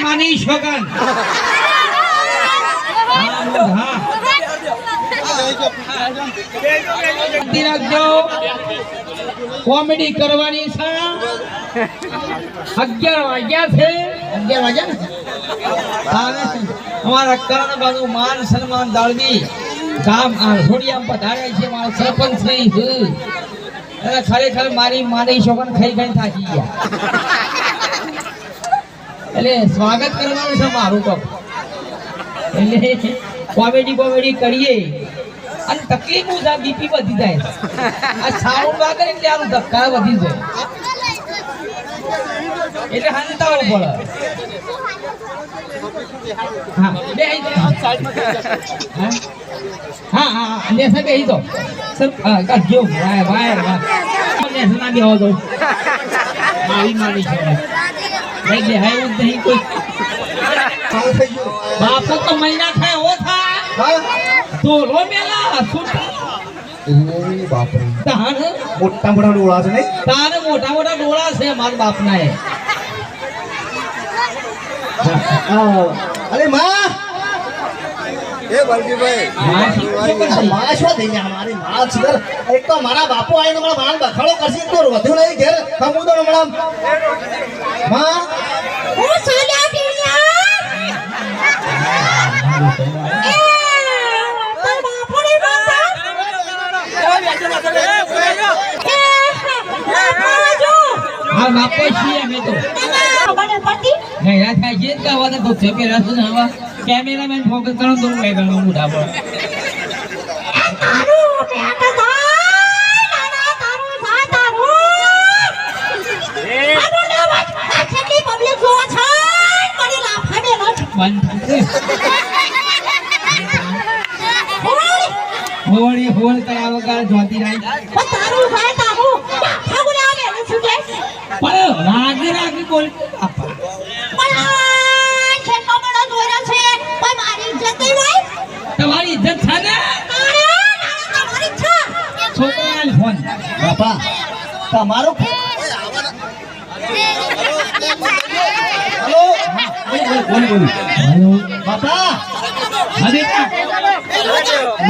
માની શોગન કોમેડી કરવાની છે 11 વાગ્યા છે 11 વાગ્યા ને અમારા કરણ બાજુ માન સન્માન જાળવી ગામ સોડિયા પધારે છે મારો સરપંચ છે અને ખરેખર મારી માની શોગન ખાઈ ખાઈ થાકી ગયા એટલે સ્વાગત કરવાનું છે મારું તો એટલે કોમેડી કરીએ અને તકલીફ હું થાય બીપી વધી જાય આ સાઉન્ડ વાગે એટલે આનું ધક્કા વધી જાય એટલે હંતાવો પડે હા બે હા લે સકે ઈ તો સર કાઢજો વાય ને સુના બે હોજો મારી છે ભાઈ લે હાય નહીં કોઈ બાપુ તો મહિના થાય હો થા તો લો મેલા છૂટી ઓય બાપ રે તાન મોટા ડોળા છે ને તાન મોટા ડોળા છે માર બાપના એ અરે માં એ બલજીભાઈ માં શું દઈને અમારી માં છે એક તો મારા બાપુ આવીને મારા બાણ બખાડો કરશે તો વધુ નહીં ઘેર સમુદ્ર હમણાં માં હું સાલા હા બાપો છીએ અમે તો નહીં આ થાય જે કાવાને તો છે પેલા શું હવે કેમેરામેન ફોકસ કરો તો હું ગણો મોઢા પર હોળ કયા વગર જોતી રહી તારું ભાઈ તારું ફાગુને આવે ને શું કે પણ રાગી બોલ તમારી ઇજ્જત છે ને છોકરાને ફોન બાપા તમારો હેલો બોલ બાપા